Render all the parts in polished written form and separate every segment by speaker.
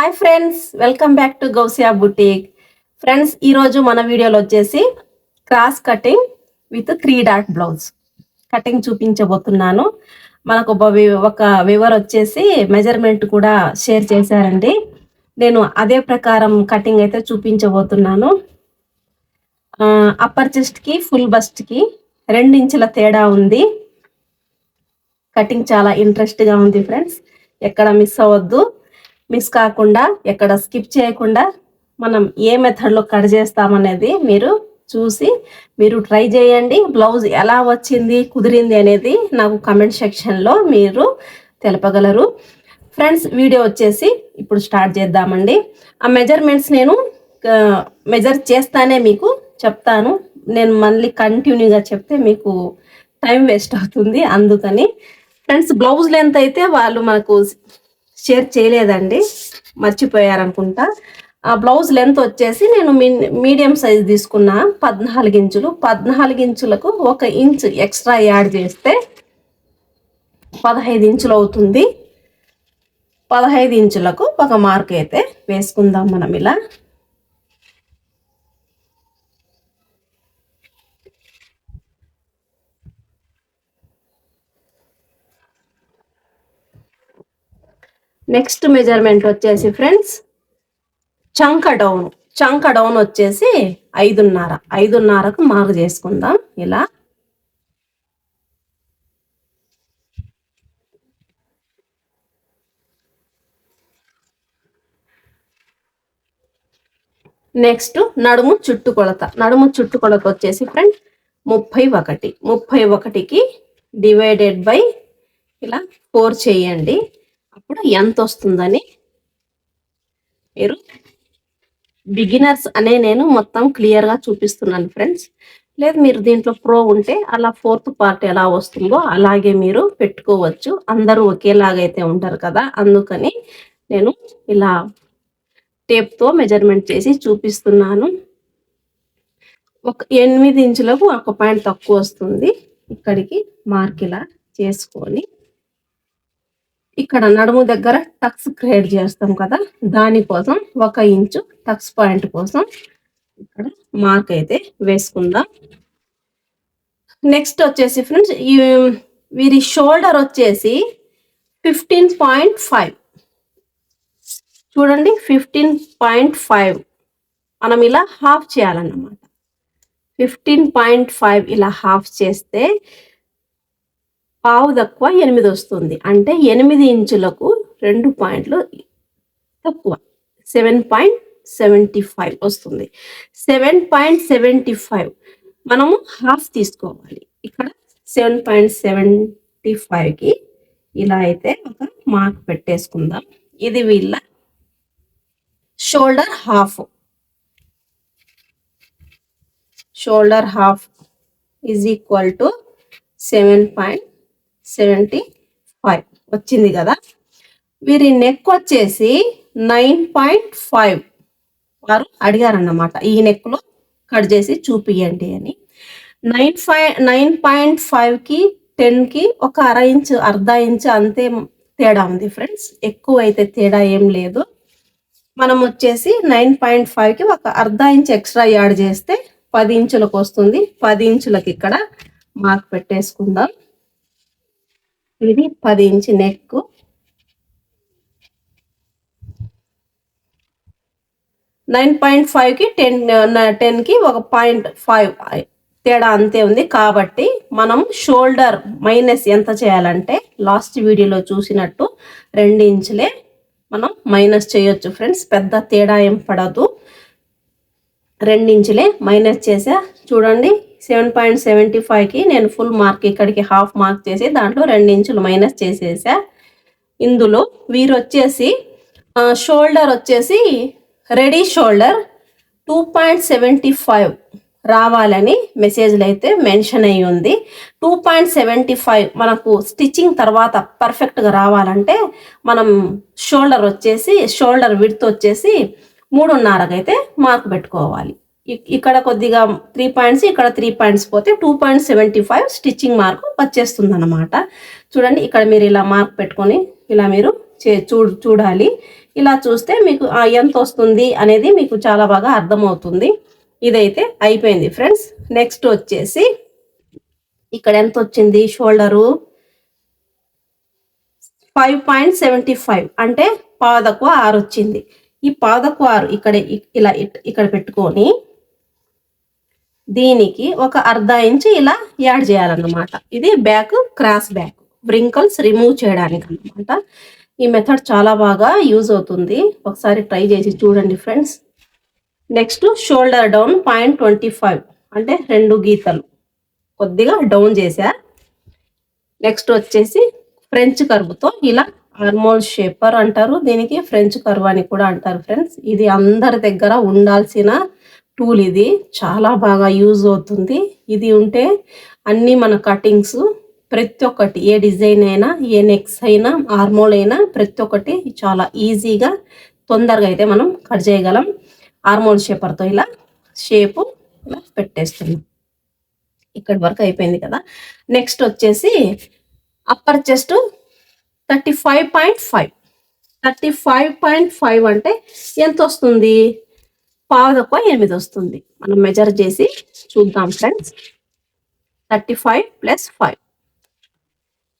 Speaker 1: Hi friends, welcome back to Gousia boutique. Friends, ఈరోజు మన వీడియోలో వచ్చేసి cross cutting with 3 dot blouse cutting చూపించబోతున్నాను. మనకు ఒక వివర్ వచ్చేసి మెజర్మెంట్ కూడా షేర్ చేశారండి. నేను అదే ప్రకారం కటింగ్ అయితే చూపించబోతున్నాను. అప్పర్ చెస్ట్కి ఫుల్ బస్ట్కి 2 ఇంచుల తేడా ఉంది. కటింగ్ చాలా ఇంట్రెస్ట్గా ఉంది ఫ్రెండ్స్. ఎక్కడ మిస్ అవ్వద్దు. మిస్ కాకుండా ఎక్కడ స్కిప్ చేయకుండా మనం ఏ మెథడ్లో కట్ చేస్తామనేది మీరు చూసి మీరు ట్రై చేయండి. బ్లౌజ్ ఎలా వచ్చింది, కుదిరింది అనేది నాకు కమెంట్ సెక్షన్లో మీరు తెలపగలరు. ఫ్రెండ్స్, వీడియో వచ్చేసి ఇప్పుడు స్టార్ట్ చేద్దామండి. ఆ మెజర్మెంట్స్ నేను మెజర్ చేస్తానే మీకు చెప్తాను. నేను మళ్ళీ కంటిన్యూగా చెప్తే మీకు టైం వేస్ట్ అవుతుంది. అందుకని ఫ్రెండ్స్, బ్లౌజ్ లెంత్ అయితే వాళ్ళు మనకు షేర్ చేయలేదండి, మర్చిపోయారనుకుంటా. ఆ బ్లౌజ్ లెంత్ వచ్చేసి నేను మీడియం సైజ్ తీసుకున్నా, 14 ఇంచులు. 14 ఇంచులకు 1 ఇంచ్ ఎక్స్ట్రా యాడ్ చేస్తే 15 ఇంచులు అవుతుంది. 15 ఇంచులకు ఒక మార్క్ అయితే వేసుకుందాం మనం ఇలా. నెక్స్ట్ మెజర్మెంట్ వచ్చేసి ఫ్రెండ్స్ చంక డౌన్ వచ్చేసి 5.5కు మార్క్ చేసుకుందాం ఇలా. నెక్స్ట్ నడుము చుట్టుకొలత వచ్చేసి ఫ్రెండ్ 31కి డివైడెడ్ బై ఇలా 4 చేయండి. అప్పుడు ఎంత వస్తుందని మీరు బిగినర్స్ అనే నేను మొత్తం క్లియర్గా చూపిస్తున్నాను ఫ్రెండ్స్. లేదు మీరు దీంట్లో ప్రో ఉంటే అలా 4th పార్ట్ ఎలా వస్తుందో అలాగే మీరు పెట్టుకోవచ్చు. అందరూ ఒకేలాగైతే ఉంటారు కదా, అందుకని నేను ఇలా టేప్తో మెజర్మెంట్ చేసి చూపిస్తున్నాను. 8 ఇంచులకు 1 పాయింట్ తక్కువ వస్తుంది. ఇక్కడికి మార్క్ ఇలా చేసుకొని ఇక్కడ నడుము దగ్గర టక్స్ క్రియేట్ చేస్తాం కదా, దానికోసం 1 ఇంచు టక్స్ పాయింట్ కోసం ఇక్కడ మార్క్ అయితే వేసుకుందాం. నెక్స్ట్ వచ్చేసి ఫ్రెండ్స్, వీరి షోల్డర్ వచ్చేసి 15.5 చూడండి. 15.5 మనం ఇలా హాఫ్ చేయాలన్నమాట. 15.5 ఇలా హాఫ్ చేస్తే పావు తక్కువ 8 వస్తుంది. అంటే 8 ఇంచులకు 2 పాయింట్లు తక్కువ 7.75 వస్తుంది. 7.75 మనము హాఫ్ తీసుకోవాలి. ఇక్కడ 7.75కి ఇలా అయితే ఒక మార్క్ పెట్టేసుకుందాం. ఇది వీళ్ళ shoulder half is equal to 7.75 వచ్చింది కదా. వీరి నెక్ వచ్చేసి 9.5 వారు అడిగారన్నమాట, ఈ నెక్లో కట్ చేసి చూపియండి అని. 9.5కి 10కి ఒక అర్ధ ఇంచు అంతే తేడా ఉంది ఫ్రెండ్స్. ఎక్కువ అయితే తేడా ఏం లేదు. మనం వచ్చేసి 9.5కి ఒక అర్ధ ఇంచు ఎక్స్ట్రా యాడ్ చేస్తే 10 ఇంచులకు వస్తుంది. 10 ఇంచులకి ఇక్కడ మార్క్ పెట్టేసుకుందాం. ఇది 10 ఇంచు నెక్. 9.5కి 10కి 1.5 తేడా అంతే ఉంది. కాబట్టి మనం షోల్డర్ మైనస్ ఎంత చేయాలంటే లాస్ట్ వీడియోలో చూసినట్టు 2 ఇంచులే మనం మైనస్ చేయొచ్చు ఫ్రెండ్స్. పెద్ద తేడా ఏం పడదు. 2 ఇంచులే మైనస్ చేసా చూడండి. 7.75కి నేను ఫుల్ మార్క్ ఇక్కడికి హాఫ్ మార్క్ చేసి దాంట్లో 2 ఇంచులు మైనస్ చేసేసా. ఇందులో వీరు వచ్చేసి షోల్డర్ వచ్చేసి రెడీ షోల్డర్ 2.75 రావాలని మెసేజ్లో అయితే మెన్షన్ అయ్యి ఉంది. 2.75 మనకు స్టిచ్చింగ్ తర్వాత పర్ఫెక్ట్గా రావాలంటే మనం షోల్డర్ విడ్త్ వచ్చేసి 3.5కి అయితే మార్క్ పెట్టుకోవాలి. ఇక్కడ కొద్దిగా 3 పాయింట్స్, ఇక్కడ 3 పాయింట్స్ పోతే 2.75 స్టిచ్చింగ్ మార్క్ వచ్చేస్తుంది అన్నమాట. చూడండి, ఇక్కడ మీరు ఇలా మార్క్ పెట్టుకొని ఇలా మీరు చూడాలి. ఇలా చూస్తే మీకు ఎంత వస్తుంది అనేది మీకు చాలా బాగా అర్థమవుతుంది. ఇదైతే అయిపోయింది ఫ్రెండ్స్. నెక్స్ట్ వచ్చేసి ఇక్కడ ఎంత వచ్చింది షోల్డరు 5.75 అంటే పాదకు 6 వచ్చింది. ఈ పాదకు 6 ఇలా ఇక్కడ పెట్టుకొని దీనికి ఒక అర్ధ ఇంచ్ ఇలా యాడ్ చేయాలన్నమాట. ఇది back cross back wrinkles remove చేయడానికి అన్నమాట. ఈ మెథడ్ చాలా బాగా యూజ్ అవుతుంది. ఒకసారి ట్రై చేసి చూడండి ఫ్రెండ్స్. నెక్స్ట్ షోల్డర్ డౌన్ 0.25 అంటే 2 గీతలు కొద్దిగా డౌన్ చేశా. నెక్స్ట్ వచ్చేసి ఫ్రెంచ్ కర్వ్తో ఇలా ఆర్మోల్ షేపర్ అంటారు, దీనికి ఫ్రెంచ్ కర్వ్ అని కూడా అంటారు ఫ్రెండ్స్. ఇది అందరి దగ్గర ఉండాల్సిన టూల్. ఇది చాలా బాగా యూజ్ అవుతుంది. ఇది ఉంటే అన్ని మన కటింగ్స్ ప్రతి ఒక్కటి, ఏ డిజైన్ అయినా, ఏ నెక్స్ అయినా, ఆర్మోల్ అయినా ప్రతి ఒక్కటి చాలా ఈజీగా తొందరగా అయితే మనం కట్ చేయగలం. ఆర్మోల్ షేపర్తో ఇలా షేపు ఇలా పెట్టేస్తున్నాం. ఇక్కడి వరకు అయిపోయింది కదా. నెక్స్ట్ వచ్చేసి అప్పర్ చెస్ట్ 35.5 అంటే ఎంత వస్తుంది? పాదకు 8 వస్తుంది. మనం మెజర్ చేసి చూద్దాం ఫ్రెండ్స్. 35 + 5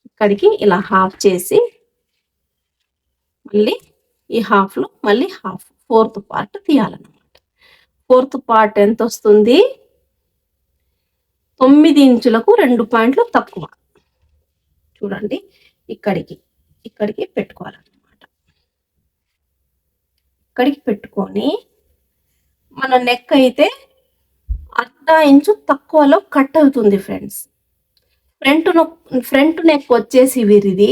Speaker 1: ఇక్కడికి ఇలా హాఫ్ చేసి మళ్ళీ ఈ హాఫ్లో మళ్ళీ half 4th part తీయాలన్నమాట. 4th part ఎంత వస్తుంది? 9 ఇంచులకు 2 పాయింట్లు తక్కువ. చూడండి, ఇక్కడికి పెట్టుకోవాలన్నమాట. ఇక్కడికి పెట్టుకొని మన నెక్ అయితే అర్ధ ఇంచు తక్కువలో కట్ అవుతుంది ఫ్రెండ్స్. ఫ్రంట్ నెక్ వచ్చేసి వీరిది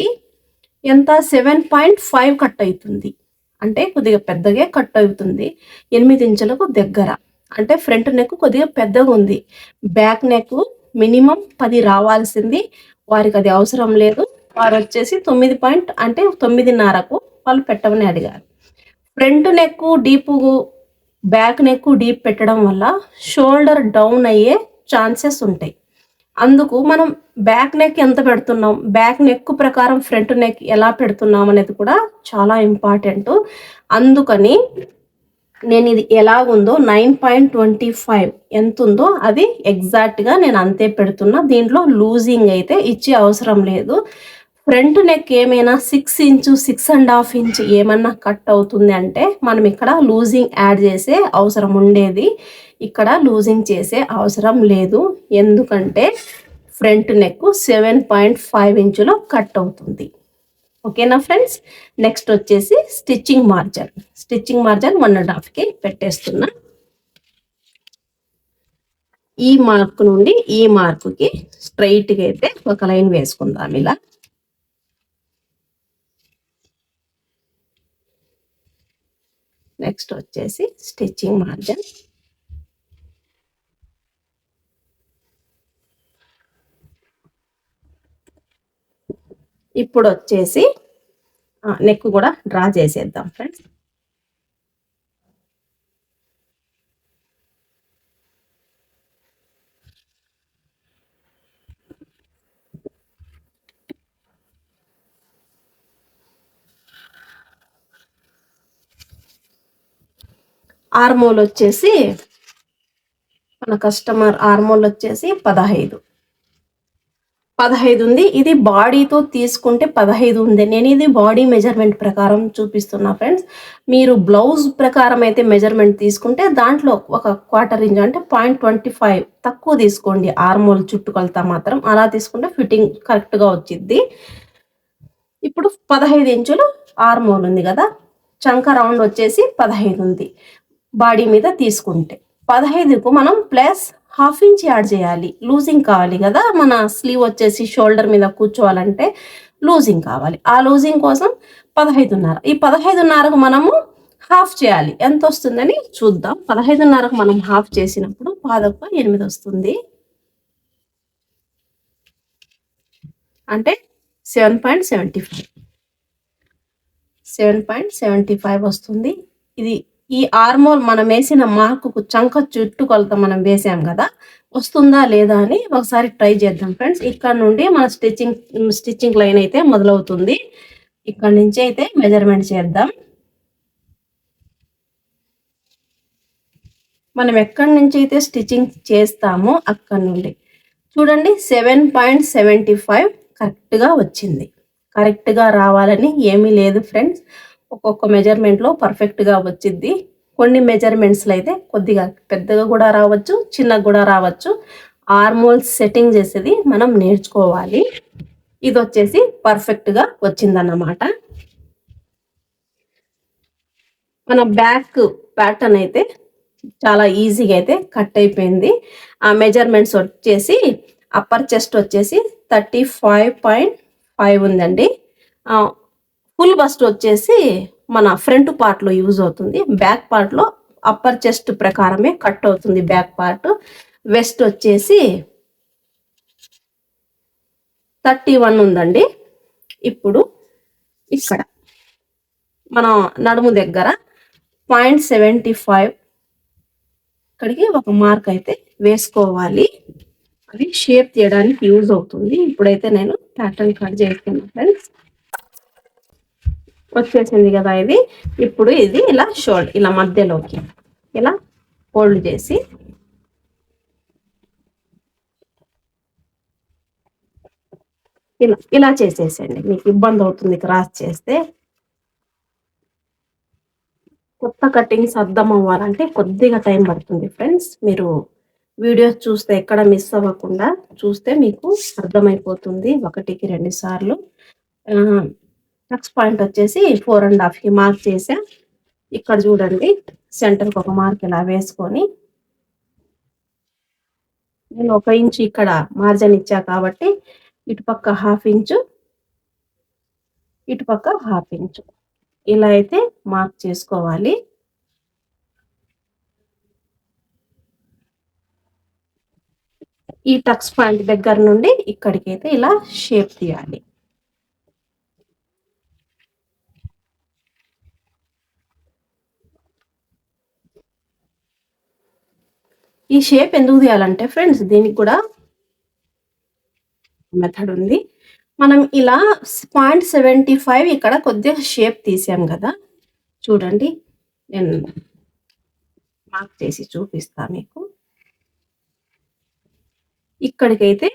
Speaker 1: ఎంత 7.5 కట్ అవుతుంది. అంటే కొద్దిగా పెద్దగా కట్ అవుతుంది. 8 ఇంచులకు దగ్గర. అంటే ఫ్రంట్ నెక్ కొద్దిగా పెద్దగా ఉంది. బ్యాక్ నెక్ మినిమం 10 రావాల్సింది. వారికి అది అవసరం లేదు. వారు వచ్చేసి 9 అంటే 9.5కు వాళ్ళు పెట్టమని అడిగారు. Front neck deep, back neck deep పెట్టడం వల్ల షోల్డర్ డౌన్ అయ్యే ఛాన్సెస్ ఉంటాయి. అందుకు మనం బ్యాక్ నెక్ ఎంత పెడుతున్నాం, బ్యాక్ నెక్ ప్రకారం ఫ్రంట్ నెక్ ఎలా పెడుతున్నాం అనేది కూడా చాలా ఇంపార్టెంట్. అందుకని నేను ఇది ఎలాగుందో 9.25 ఎంత ఉందో అది ఎగ్జాక్ట్గా నేను అంతే పెడుతున్నా. దీంట్లో లూజింగ్ అయితే ఇచ్చే అవసరం లేదు. ఫ్రంట్ నెక్ ఏమైనా 6 ఇంచు 6.5 ఇంచ్ ఏమన్నా కట్ అవుతుంది అంటే మనం ఇక్కడ లూజింగ్ యాడ్ చేసే అవసరం ఉండేది. ఇక్కడ లూజింగ్ చేసే అవసరం లేదు. ఎందుకంటే ఫ్రంట్ నెక్ 7.5 ఇంచులో కట్ అవుతుంది. ఓకేనా ఫ్రెండ్స్. నెక్స్ట్ వచ్చేసి స్టిచ్చింగ్ మార్జిన్ 1.5కి పెట్టేస్తున్నా. ఈ మార్క్ నుండి ఈ మార్కుకి స్ట్రైట్గా అయితే ఒక లైన్ వేసుకుందాం ఇలా. నెక్స్ట్ వచ్చేసి స్టిచ్చింగ్ మార్జిన్ ఇప్పుడు వచ్చేసి నెక్ కూడా డ్రా చేసేద్దాం ఫ్రెండ్స్. ఆర్మోల్ వచ్చేసి మన కస్టమర్ ఆర్మోల్ వచ్చేసి 15 ఉంది. ఇది బాడీతో తీసుకుంటే 15 ఉంది. నేను ఇది బాడీ మెజర్మెంట్ ప్రకారం చూపిస్తున్నా ఫ్రెండ్స్. మీరు బ్లౌజ్ ప్రకారం అయితే మెజర్మెంట్ తీసుకుంటే దాంట్లో ఒక 1/4 ఇంచ్ అంటే 0.25 తక్కువ తీసుకోండి. ఆర్మోల్ చుట్టుకొలత మాత్రం అలా తీసుకుంటే ఫిట్టింగ్ కరెక్ట్గా వచ్చింది. ఇప్పుడు 15 ఇంచులు ఆర్మోల్ ఉంది కదా, చంక రౌండ్ వచ్చేసి 15 ఉంది. బాడీ మీద తీసుకుంటే 15కు మనం ప్లస్ హాఫ్ ఇంచ్ యాడ్ చేయాలి. లూజింగ్ కావాలి కదా, మన స్లీవ్ వచ్చేసి షోల్డర్ మీద కూర్చోవాలంటే లూజింగ్ కావాలి. ఆ లూజింగ్ కోసం 15.5. ఈ 15.5కు మనము హాఫ్ చేయాలి. ఎంత వస్తుందని చూద్దాం. 15.5కు మనం హాఫ్ చేసినప్పుడు పాదకు 8 వస్తుంది. అంటే 7.75 వస్తుంది. ఇది ఈ ఆర్మోల్ మనం వేసిన మార్కుకు చంక చుట్టుకొలత మనం వేసాం కదా, వస్తుందా లేదా అని ఒకసారి ట్రై చేద్దాం ఫ్రెండ్స్. ఇక్కడ నుండి మన స్టిచ్చింగ్ లైన్ అయితే మొదలవుతుంది. ఇక్కడ నుంచి అయితే మెజర్మెంట్ చేద్దాం. మనం ఎక్కడి నుంచి అయితే స్టిచ్చింగ్ చేస్తామో అక్కడ నుండి చూడండి 7.75 కరెక్ట్గా వచ్చింది. కరెక్ట్గా రావాలని ఏమీ లేదు ఫ్రెండ్స్. ఒక్కొక్క మెజర్మెంట్లో పర్ఫెక్ట్గా వచ్చింది. కొన్ని మెజర్మెంట్స్లో అయితే కొద్దిగా పెద్దగా కూడా రావచ్చు, చిన్నగా కూడా రావచ్చు. ఆర్మోల్ సెట్టింగ్ చేసేది మనం నేర్చుకోవాలి. ఇది వచ్చేసి పర్ఫెక్ట్గా వచ్చిందన్నమాట. మన బ్యాక్ ప్యాటర్న్ అయితే చాలా ఈజీగా అయితే కట్ అయిపోయింది. ఆ మెజర్మెంట్స్ వచ్చేసి అప్పర్ చెస్ట్ వచ్చేసి 35.5 ఉందండి. ఫుల్ బస్ట్ వచ్చేసి మన ఫ్రంట్ పార్ట్లో యూజ్ అవుతుంది. బ్యాక్ పార్ట్లో అప్పర్ చెస్ట్ ప్రకారమే కట్ అవుతుంది బ్యాక్ పార్ట్. వెస్ట్ వచ్చేసి 31 ఉందండి. ఇప్పుడు ఇక్కడ మన నడుము దగ్గర 0.75 ఇక్కడికి ఒక మార్క్ అయితే వేసుకోవాలి. అది షేప్ తీయడానికి యూజ్ అవుతుంది. ఇప్పుడైతే నేను ప్యాటర్న్ కట్ చేస్తున్నా ఫ్రెండ్స్. వచ్చేసింది కదా ఇది. ఇప్పుడు ఇది ఇలా షోల్డర్ ఇలా మధ్యలోకి ఇలా ఫోల్డ్ చేసి ఇలా ఇలా చేసేసండి. మీకు ఇబ్బంది అవుతుంది క్రాస్ చేస్తే. కొత్త కటింగ్స్ అర్థం అవ్వాలంటే కొద్దిగా టైం పడుతుంది ఫ్రెండ్స్. మీరు వీడియోస్ చూస్తే ఎక్కడ మిస్ అవ్వకుండా చూస్తే మీకు అర్థమైపోతుంది. 1కి 2 సార్లు. టక్స్ పాయింట్ వచ్చేసి 4.5కి మార్క్ చేసా. ఇక్కడ చూడండి సెంటర్కి ఒక మార్క్ ఇలా వేసుకొని నేను 1 ఇంచు ఇక్కడ మార్జిన్ ఇచ్చా కాబట్టి ఇటుపక్క 1/2 ఇంచు, ఇటుపక్క 1/2 ఇంచు ఇలా అయితే మార్క్ చేసుకోవాలి. ఈ టక్స్ పాయింట్ దగ్గర నుండి ఇక్కడికి అయితే ఇలా షేప్ తీయాలి. ఈ షేప్ ఎందుకు తీయాలంటే ఫ్రెండ్స్ దీనికి కూడా మెథడ్ ఉంది. మనం ఇలా 0.75 ఇక్కడ కొద్దిగా షేప్ తీసాం కదా, చూడండి నేను మార్క్ చేసి చూపిస్తా మీకు. ఇక్కడికైతే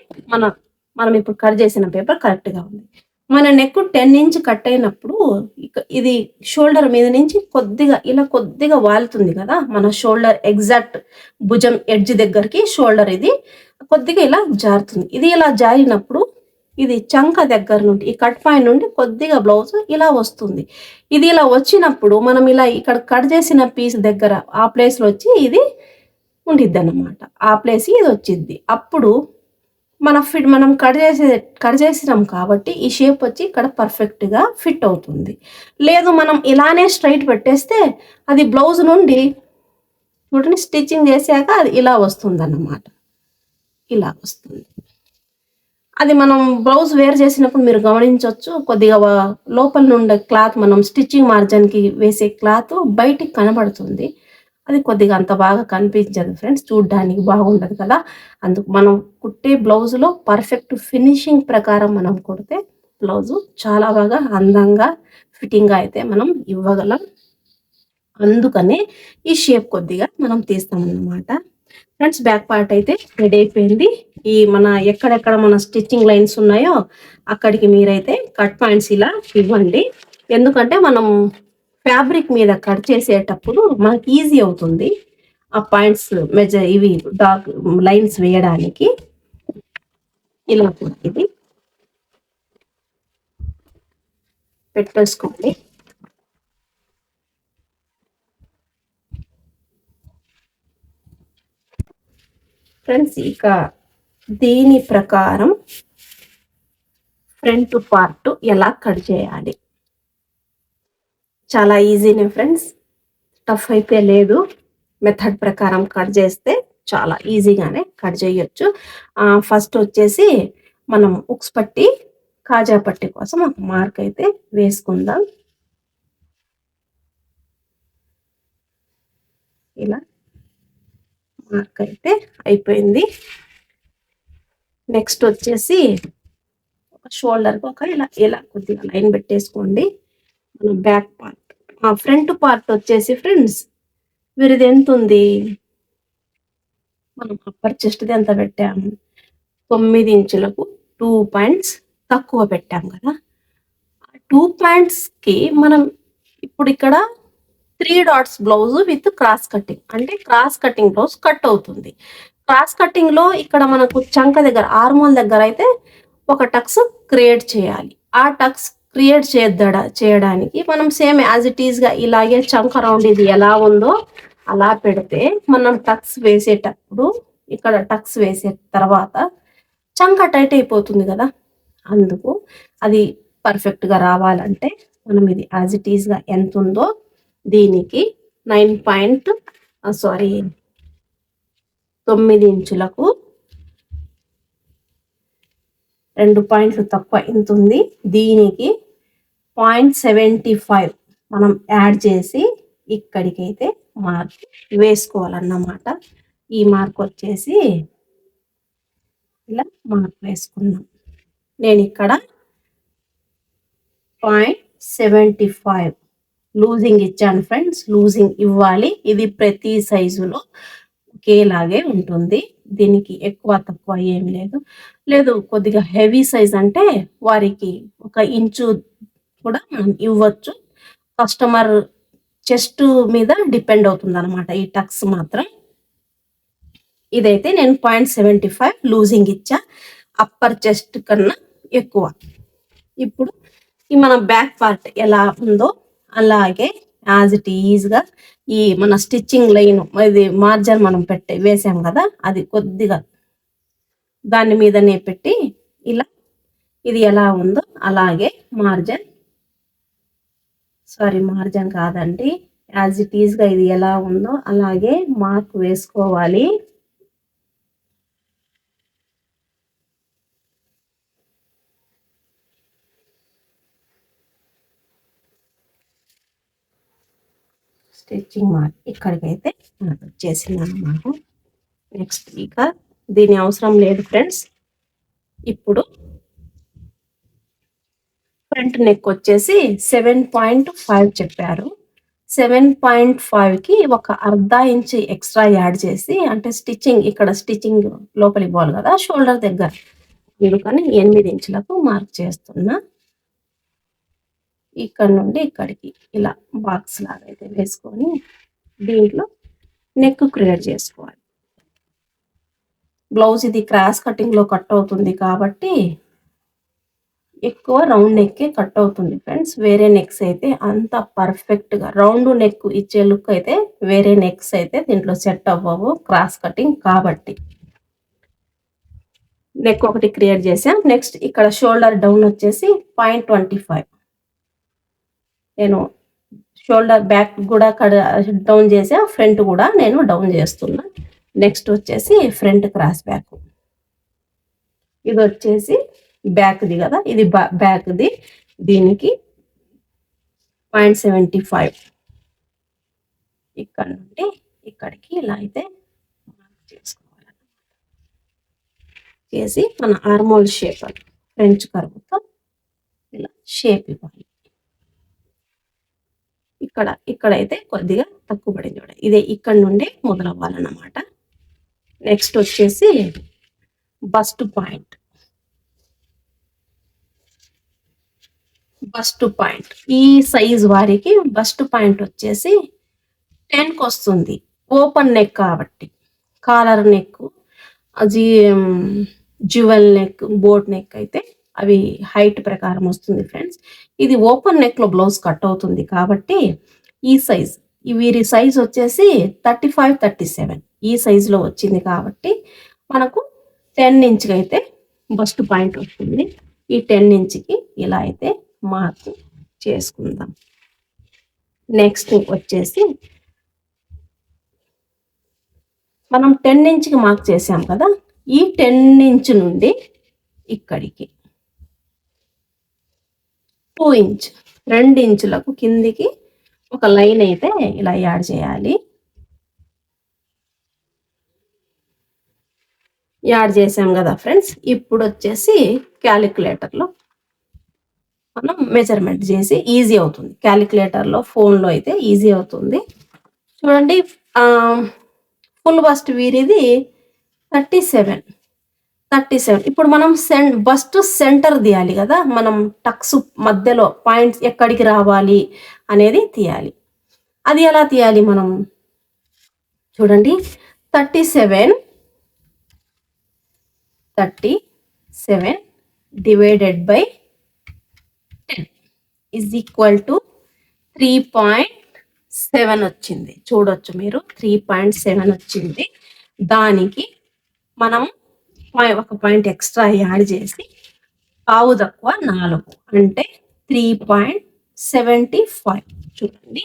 Speaker 1: మనం ఇప్పుడు కట్ చేసిన పేపర్ కరెక్ట్గా ఉంది. మన నెక్ 10 ఇంచ్ కట్ అయినప్పుడు ఇది షోల్డర్ మీద నుంచి కొద్దిగా వాలుతుంది కదా, మన షోల్డర్ ఎగ్జాక్ట్ భుజం ఎడ్జ్ దగ్గరికి షోల్డర్ ఇది కొద్దిగా ఇలా జారుతుంది. ఇది ఇలా జారినప్పుడు ఇది చంక దగ్గర నుండి ఈ కట్ పాయింట్ నుండి కొద్దిగా బ్లౌజ్ ఇలా వస్తుంది. ఇది ఇలా వచ్చినప్పుడు మనం ఇలా ఇక్కడ కట్ చేసిన పీస్ దగ్గర ఆ ప్లేస్లో వచ్చి ఇది ఉండిద్ది అన్నమాట. ఆ ప్లేస్ ఇది వచ్చిద్ది. అప్పుడు మనం కట్ చేసినాం కాబట్టి ఈ షేప్ వచ్చి ఇక్కడ పర్ఫెక్ట్గా ఫిట్ అవుతుంది. లేదు మనం ఇలానే స్ట్రైట్ పెట్టేస్తే అది బ్లౌజ్ నుండి చూడండి స్టిచ్చింగ్ చేశాక అది ఇలా వస్తుంది అన్నమాట. ఇలా వస్తుంది. అది మనం బ్లౌజ్ వేర్ చేసినప్పుడు మీరు గమనించవచ్చు, కొద్దిగా లోపల నుండి క్లాత్ మనం స్టిచ్చింగ్ మార్జిన్కి వేసే క్లాత్ బయటికి కనబడుతుంది. అది కొద్దిగా అంత బాగా కనిపించదు ఫ్రెండ్స్, చూడ్డానికి బాగుండదు కదా. అందుకు మనం కుట్టే బ్లౌజ్లో పర్ఫెక్ట్ ఫినిషింగ్ ప్రకారం మనం కుడితే బ్లౌజు చాలా బాగా అందంగా ఫిట్టింగ్గా అయితే మనం ఇవ్వగలం. అందుకనే ఈ షేప్ కొద్దిగా మనం తీస్తామన్నమాట ఫ్రెండ్స్. బ్యాక్ పార్ట్ అయితే రెడీ అయిపోయింది. ఈ మన ఎక్కడెక్కడ మన స్టిచ్చింగ్ లైన్స్ ఉన్నాయో అక్కడికి మీరైతే కట్ పాయింట్స్ ఇలా ఇవ్వండి. ఎందుకంటే మనం ఫ్యాబ్రిక్ మీద కట్ చేసేటప్పుడు మనకి ఈజీ అవుతుంది ఆ పాయింట్స్ ఇవి డార్క్ లైన్స్ వేయడానికి. ఇలా ఇది పెట్టేసుకోండి. ఫ్రెండ్స్ ఇక దీని ప్రకారం ఫ్రంట్ పార్ట్ ఎలా కట్ చేయాలి, చాలా ఈజీనే ఫ్రెండ్స్, టఫ్ అయితే లేదు. మెథడ్ ప్రకారం కట్ చేస్తే చాలా ఈజీగానే కట్ చేయొచ్చు. ఫస్ట్ వచ్చేసి మనం ఉక్స్ పట్టి కాజా పట్టి కోసం ఒక మార్క్ అయితే వేసుకుందాం. ఇలా మార్క్ అయితే అయిపోయింది. నెక్స్ట్ వచ్చేసి షోల్డర్కి ఒక ఇలా ఇలా కొద్దిగా లైన్ పెట్టేసుకోండి. మన బ్యాక్ పార్ట్ ఫ్రంట్ పార్ట్ వచ్చేసి ఫ్రెండ్స్ వీరిది ఎంత ఉంది, మనం అప్పర్ చెస్ట్ది ఎంత పెట్టాము, 9 ఇంచులకు 2 పాయింట్స్ తక్కువ పెట్టాం కదా. 2 పాయింట్స్కి మనం ఇప్పుడు ఇక్కడ 3 dots blouse with cross cutting, అంటే క్రాస్ కటింగ్ బ్లౌజ్ కట్ అవుతుంది. క్రాస్ కటింగ్ లో ఇక్కడ మనకు చంక దగ్గర ఆర్మోల్ దగ్గర అయితే ఒక టక్స్ క్రియేట్ చేయాలి. ఆ టక్స్ క్రియేట్ చేయడానికి మనం సేమ్ యాజ్ ఇట్ ఈస్ గా ఇలాగే చంక రౌండ్ ఇది ఎలా ఉందో అలా పెడితే మనం టక్స్ వేసేటప్పుడు ఇక్కడ టక్స్ వేసే తర్వాత చంక టైట్ అయిపోతుంది కదా. అందుకు అది పర్ఫెక్ట్ గా రావాలంటే మనం ఇది యాజ్ ఇట్ ఈస్ గా ఎంత ఉందో దీనికి 9 ఇంచులకు 2 పాయింట్లు తక్కువ ఇంత ఉంది. దీనికి 0.75 మనం యాడ్ చేసి ఇక్కడికైతే మార్క్ వేసుకోవాలన్నమాట. ఈ మార్క్ వచ్చేసి ఇలా మార్క్ వేసుకున్నాం. నేను ఇక్కడ 0.75 లూజింగ్ ఇచ్చాను ఫ్రెండ్స్. లూజింగ్ ఇవ్వాలి. ఇది ప్రతి సైజులో ఒకేలాగే ఉంటుంది. దీనికి ఎక్కువ తక్కువ ఏం లేదు. కొద్దిగా హెవీ సైజ్ అంటే వారికి 1 ఇంచు కూడా మనం ఇవ్వచ్చు. కస్టమర్ చెస్ట్ మీద డిపెండ్ అవుతుంది అనమాట ఈ టక్స్ మాత్రం. ఇదైతే నేను 0.75 లూజింగ్ ఇచ్చా, అప్పర్ చెస్ట్ కన్నా ఎక్కువ. ఇప్పుడు ఈ మన బ్యాక్ పార్ట్ ఎలా ఉందో అలాగే యాజ్ ఇట్ ఈజ్గా ఈ మన స్టిచ్చింగ్ లైన్ ఇది మార్జిన్ మనం వేసాం కదా, అది కొద్దిగా దాని మీదనే పెట్టి ఇలా ఇది ఎలా ఉందో అలాగే మార్జిన్ కాదండి, యాజ్ ఇట్ ఈజ్గా ఇది ఎలా ఉందో అలాగే మార్క్ వేసుకోవాలి. స్టిచ్చింగ్ మార్క్ ఇక్కడికైతే మనకు వచ్చేసింది అన్నమాట. నెక్స్ట్ ఇక దీని అవసరం లేదు ఫ్రెండ్స్. ఇప్పుడు ఫ్రంట్ నెక్ వచ్చేసి 7.5 చెప్పారు. 7.5కి ఒక 1/2 ఇంచ్ ఎక్స్ట్రా యాడ్ చేసి, అంటే ఇక్కడ స్టిచ్చింగ్ లోపలికి పోవాలి కదా షోల్డర్ దగ్గర, అందుకని 8 ఇంచులకు మార్క్ చేస్తున్నా. ఇక్కడ నుండి ఇక్కడికి ఇలా బాక్స్ లాగా అయితే వేసుకొని దీంట్లో నెక్ క్రియేట్ చేసుకోవాలి. బ్లౌజ్ ఇది క్రాస్ కటింగ్ లో కట్ అవుతుంది కాబట్టి ఎక్కువ రౌండ్ నెక్కే కట్ అవుతుంది ఫ్రెండ్స్. వేరే నెక్స్ అయితే అంత పర్ఫెక్ట్ గా రౌండ్ నెక్ ఇచ్చే లుక్ అయితే వేరే నెక్స్ అయితే దీంట్లో సెట్ అవ్వవు క్రాస్ కటింగ్ కాబట్టి. నెక్ ఒకటి క్రియేట్ చేసాం. నెక్స్ట్ ఇక్కడ షోల్డర్ డౌన్ వచ్చేసి 0.25. నేను షోల్డర్ బ్యాక్ కూడా డౌన్ చేసా, ఫ్రంట్ కూడా నేను డౌన్ చేస్తున్నా. నెక్స్ట్ వచ్చేసి ఫ్రంట్ క్రాస్ బ్యాక్, ఇది వచ్చేసి బ్యాక్ది కదా, ఇది బ్యాక్ది. దీనికి 0.75 ఇక్కడ నుండి ఇక్కడికి ఇలా అయితే చేసుకోవాలి. చేసి మన ఆర్మోల్ షేప్ ఫ్రెంచ్ కర్వ్తో ఇలా షేప్ ఇవ్వాలి. ఇక్కడైతే కొద్దిగా తక్కువ పడింది చూడండి, ఇదే ఇక్కడ నుండి మొదలవ్వాలన్నమాట. నెక్స్ట్ వచ్చేసి బస్ట్ పాయింట్. ఈ సైజ్ వారికి బస్ట్ పాయింట్ వచ్చేసి 10కి వస్తుంది. ఓపెన్ నెక్ కాబట్టి కాలర్ నెక్, అది జ్యువెల్ నెక్, బోట్ నెక్ అయితే అవి హైట్ ప్రకారం వస్తుంది ఫ్రెండ్స్. ఇది ఓపెన్ నెక్ లో బ్లౌజ్ కట్ అవుతుంది కాబట్టి ఈ సైజ్, వీరి సైజ్ వచ్చేసి 35, 37 ఈ సైజ్ లో వచ్చింది కాబట్టి మనకు 10 ఇంచ్కి అయితే బస్ట్ పాయింట్ వస్తుంది. ఈ 10 ఇంచ్కి ఇలా అయితే మార్క్ చేసుకుందాం. నెక్స్ట్ వచ్చేసి మనం 10 ఇంచ్కి మార్క్ చేసాం కదా, ఈ 10 ఇంచ్ నుండి ఇక్కడికి 2 ఇంచ్ 2 ఇంచులకు కిందికి ఒక లైన్ అయితే ఇలా యాడ్ చేయాలి. యాడ్ చేసాం కదా ఫ్రెండ్స్. ఇప్పుడు వచ్చేసి క్యాలిక్యులేటర్లో మనం మెజర్మెంట్ చేసి ఈజీ అవుతుంది. క్యాలిక్యులేటర్లో ఫోన్లో అయితే ఈజీ అవుతుంది. చూడండి, ఫుల్ బస్ట్ వీరిది 37. ఇప్పుడు మనం బస్ట్ సెంటర్ తీయాలి కదా, మనం టక్స్ మధ్యలో పాయింట్స్ ఎక్కడికి రావాలి అనేది తీయాలి. అది ఎలా తీయాలి మనం? చూడండి, 37 divided by 10 is equal to 3.7 వచ్చింది. చూడొచ్చు మీరు, 3.7 వచ్చింది. దానికి మనం ఒక పాయింట్ ఎక్స్ట్రా యాడ్ చేసి పావు తక్కువ 4 అంటే 3.75. చూడండి,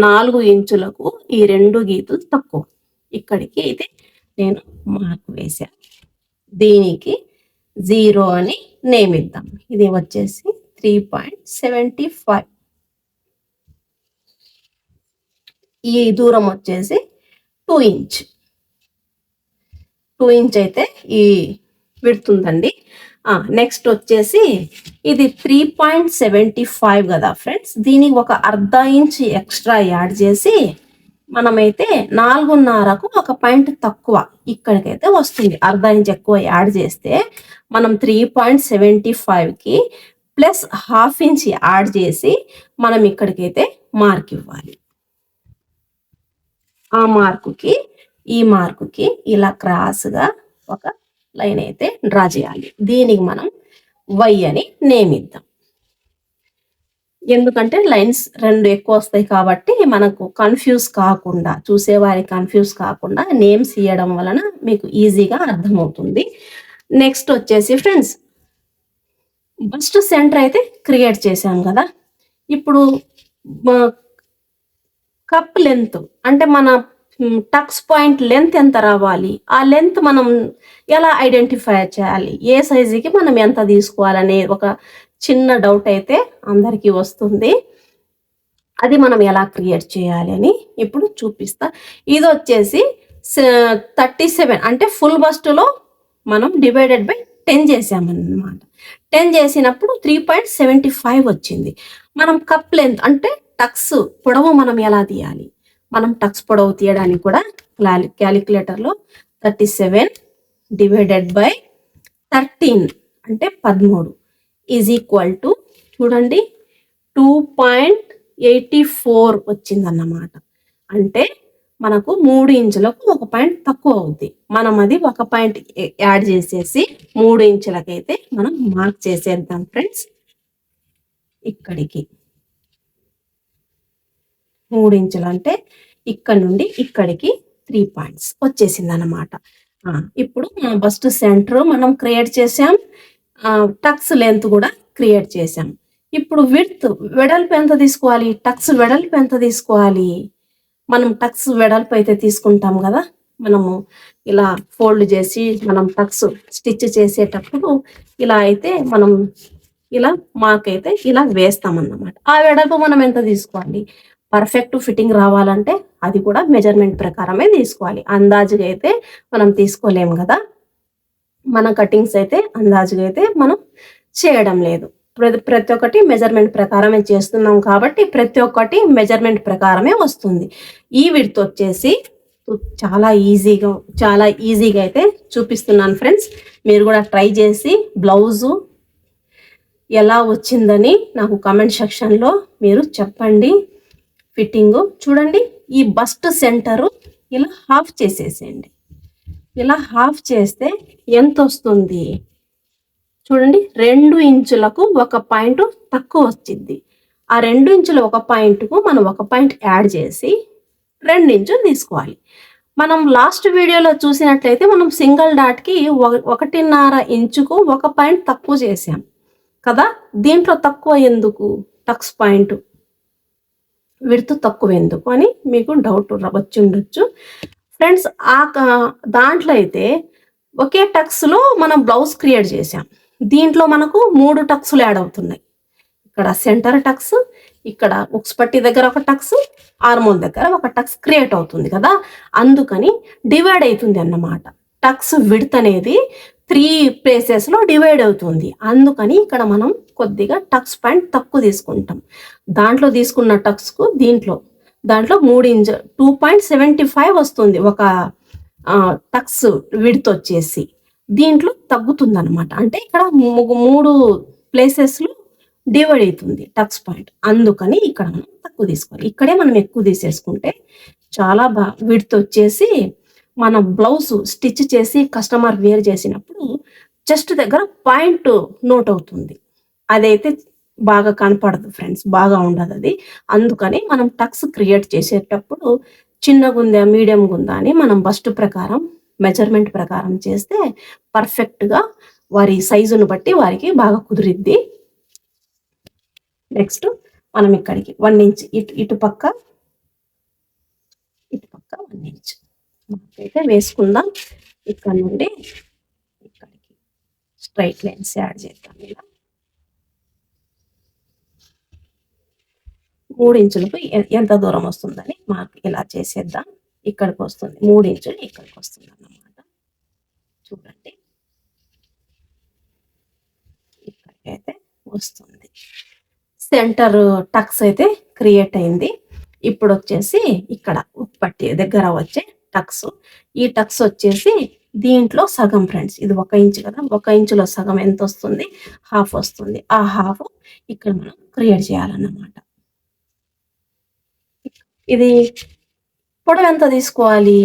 Speaker 1: 4 ఇంచులకు ఈ 2 గీతులు తక్కువ. ఇక్కడికి అయితే నేను మార్క్ వేసాను. దీనికి 0 అని నేమ్ ఇద్దాం. ఇది వచ్చేసి 3.75. ఈ దూరం వచ్చేసి 2 ఇంచ్. 2 ఇంచ్ అయితే ఈ విడుతుందండి. నెక్స్ట్ వచ్చేసి ఇది 3.75 కదా ఫ్రెండ్స్. దీనికి ఒక అర్ధ ఇంచ్ ఎక్స్ట్రా యాడ్ చేసి మనమైతే 4.5కు ఒక పాయింట్ తక్కువ ఇక్కడికైతే వస్తుంది. అర్ధ ఇంచ్ ఎక్కువ యాడ్ చేస్తే మనం 3.75కి ప్లస్ హాఫ్ ఇంచ్ యాడ్ చేసి మనం ఇక్కడికైతే మార్క్ ఇవ్వాలి. ఆ మార్కుకి ఈ మార్కుకి ఇలా క్రాస్గా ఒక లైన్ అయితే డ్రా చేయాలి. దీనికి మనం వై అని నేమ్ ఇద్దాం. ఎందుకంటే లైన్స్ 2 ఎక్కువ వస్తాయి కాబట్టి మనకు కన్ఫ్యూజ్ కాకుండా, చూసేవారికి కన్ఫ్యూజ్ కాకుండా నేమ్స్ ఇవ్వడం వలన మీకు ఈజీగా అర్థమవుతుంది. నెక్స్ట్ వచ్చేసి ఫ్రెండ్స్, బస్ట్ సెంటర్ అయితే క్రియేట్ చేశాం కదా. ఇప్పుడు కప్ లెంత్ అంటే మన టక్స్ పాయింట్ లెంత్ ఎంత రావాలి, ఆ లెంత్ మనం ఎలా ఐడెంటిఫై చేయాలి, ఏ సైజుకి మనం ఎంత తీసుకోవాలనే ఒక చిన్న డౌట్ అయితే అందరికీ వస్తుంది. అది మనం ఎలా క్రియేట్ చేయాలి అని ఇప్పుడు చూపిస్తా. ఇది వచ్చేసి 37 అంటే ఫుల్ బస్ట్లో మనం డివైడెడ్ బై 10 చేసామన్నమాట. 10 చేసినప్పుడు 3.75 వచ్చింది. మనం కప్ లెంత్ అంటే టక్స్ పొడవు మనం ఎలా తీయాలి, మనం టక్స్ పొడవు తీయడానికి కూడా క్యాలిక్యులేటర్లో 37 డివైడెడ్ బై 13 అంటే 13 ఈజ్ ఈక్వల్ టు, చూడండి, 2.84 వచ్చిందన్నమాట. అంటే మనకు 3 ఇంచులకు ఒక పాయింట్ తక్కువ అవుద్ది. మనం అది ఒక పాయింట్ యాడ్ చేసేసి 3 ఇంచులకైతే మనం మార్క్ చేసేద్దాం ఫ్రెండ్స్. ఇక్కడికి 3 ఇంచులు అంటే ఇక్కడ నుండి ఇక్కడికి 3 పాయింట్స్ వచ్చేసింది అన్నమాట. ఇప్పుడు బస్ట్ సెంటర్ మనం క్రియేట్ చేసాం, టక్స్ లెంత్ కూడా క్రియేట్ చేసాం. ఇప్పుడు వెడల్పు ఎంత తీసుకోవాలి, టక్స్ వెడల్పు ఎంత తీసుకోవాలి? మనం టక్స్ వెడల్పు అయితే తీసుకుంటాం కదా, మనము ఇలా ఫోల్డ్ చేసి మనం టక్స్ స్టిచ్ చేసేటప్పుడు ఇలా అయితే మనం ఇలా మార్క్ అయితే ఇలా వేస్తామన్నమాట. ఆ వెడల్పు మనం ఎంత తీసుకోవాలి? పర్ఫెక్ట్ ఫిట్టింగ్ రావాలంటే అది కూడా మెజర్మెంట్ ప్రకారమే తీసుకోవాలి. అందాజుగా అయితే మనం తీసుకోలేము కదా. మన కటింగ్స్ అయితే అందాజుగా అయితే మనం చేయడం లేదు. ప్రతి ఒక్కటి మెజర్మెంట్ ప్రకారమే చేస్తున్నాం కాబట్టి ప్రతి ఒక్కటి మెజర్మెంట్ ప్రకారమే వస్తుంది. ఈ విడ్త్ వచ్చేసి చాలా ఈజీగా అయితే చూపిస్తున్నాను ఫ్రెండ్స్. మీరు కూడా ట్రై చేసి బ్లౌజు ఎలా వచ్చిందని నాకు కామెంట్ సెక్షన్లో మీరు చెప్పండి. ఫిట్టింగ్ చూడండి, ఈ బస్ట్ సెంటరు ఇలా హాఫ్ చేసేసేయండి. ఇలా హాఫ్ చేస్తే ఎంత వస్తుంది చూడండి, 2 ఇంచులకు ఒక పాయింట్ తక్కువ వచ్చింది. ఆ 2 ఇంచుల ఒక పాయింట్కు మనం ఒక పాయింట్ యాడ్ చేసి 2 ఇంచులు తీసుకోవాలి. మనం లాస్ట్ వీడియోలో చూసినట్లయితే మనం సింగిల్ డాట్కి 1.5 ఇంచుకు ఒక పాయింట్ తక్కువ చేసాం కదా. దీంట్లో తక్కువ ఎందుకు, టక్స్ పాయింట్ విడ్త్ తక్కువ ఎందుకు అని మీకు డౌట్ వచ్చి ఉండొచ్చు ఫ్రెండ్స్. దాంట్లో అయితే ఒకే టక్స్లో మనం బ్లౌజ్ క్రియేట్ చేసాం. దీంట్లో మనకు 3 టక్స్లు యాడ్ అవుతున్నాయి. ఇక్కడ సెంటర్ టక్స్, ఇక్కడ ఉక్స్ పట్టి దగ్గర ఒక టక్స్, ఆర్మోల్ దగ్గర ఒక టక్స్ క్రియేట్ అవుతుంది కదా, అందుకని డివైడ్ అవుతుంది అన్నమాట. టక్స్ విడ్త్ అనేది 3 ప్లేసెస్లో డివైడ్ అవుతుంది. అందుకని ఇక్కడ మనం కొద్దిగా టక్స్ పాయింట్ తక్కువ తీసుకుంటాం. దాంట్లో తీసుకున్న టక్స్కు దాంట్లో 3 ఇంచ్ 2.75 వస్తుంది ఒక టక్స్ విడ్త్ వచ్చేసి. దీంట్లో తగ్గుతుంది అనమాట. అంటే ఇక్కడ 3 ప్లేసెస్లో డివైడ్ అవుతుంది టక్స్ పాయింట్. అందుకని ఇక్కడ మనం తక్కువ తీసుకోవాలి. ఇక్కడే మనం ఎక్కువ తీసేసుకుంటే చాలా విడ్త్ వచ్చేసి మనం బ్లౌజ్ స్టిచ్ చేసి కస్టమర్ వేర్ చేసినప్పుడు చెస్ట్ దగ్గర పాయింట్ నోట్ అవుతుంది. అదైతే బాగా కనపడదు ఫ్రెండ్స్, బాగా ఉండదు అది. అందుకని మనం టక్స్ క్రియేట్ చేసేటప్పుడు చిన్నగుందా మీడియంగా ఉందా అని మనం బస్ట్ ప్రకారం మెజర్మెంట్ ప్రకారం చేస్తే పర్ఫెక్ట్గా వారి సైజును బట్టి వారికి బాగా కుదిరిద్ది. నెక్స్ట్ మనం ఇక్కడికి 1 ఇంచ్ ఇటు పక్క 1 ఇంచ్ అయితే వేసుకుందాం. ఇక్కడ నుండి ఇక్కడికి స్ట్రైట్ లైన్స్ యాడ్ చేద్దాం. ఇలా 3 ఇంచులకు ఎంత దూరం వస్తుందని మాకు ఇలా చేసేద్దాం. ఇక్కడికి వస్తుంది 3 ఇంచులు, ఇక్కడికి వస్తుంది అన్నమాట. చూడండి ఇక్కడికైతే వస్తుంది. సెంటర్ టక్స్ అయితే క్రియేట్ అయింది. ఇప్పుడు వచ్చేసి ఇక్కడ ఉప్పట్టి దగ్గర వచ్చే టక్స్, ఈ టక్స్ వచ్చేసి దీంట్లో సగం ఫ్రెండ్స్. ఇది 1 ఇంచ్ కదా, 1 ఇంచులో సగం ఎంత వస్తుంది? హాఫ్ వస్తుంది. ఆ హాఫ్ ఇక్కడ మనం క్రియేట్ చేయాలన్నమాట. ఇది పొడవు ఎంత తీసుకోవాలి?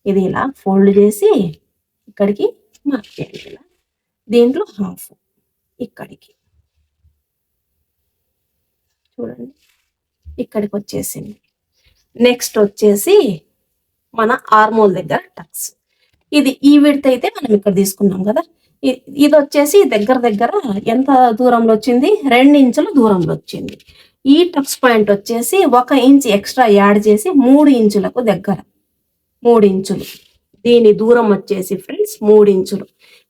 Speaker 1: ఇది ఇలా ఫోల్డ్ చేసి ఇక్కడికి మార్క్ చేయండి. ఇలా దీంట్లో హాఫ్ ఇక్కడికి చూడండి ఇక్కడికి వచ్చేసింది. నెక్స్ట్ వచ్చేసి మన ఆర్మోల్ దగ్గర టక్స్. ఇది ఈ విడ్త్ అయితే మనం ఇక్కడ తీసుకున్నాం కదా, ఇది వచ్చేసి దగ్గర ఎంత దూరంలో వచ్చింది? 2 ఇంచుల దూరంలో వచ్చింది. ఈ టక్స్ పాయింట్ వచ్చేసి 1 ఇంచ్ ఎక్స్ట్రా యాడ్ చేసి 3 ఇంచులకు దగ్గర 3 ఇంచులు. దీని దూరం వచ్చేసి ఫ్రెండ్స్ 3 ఇంచులు,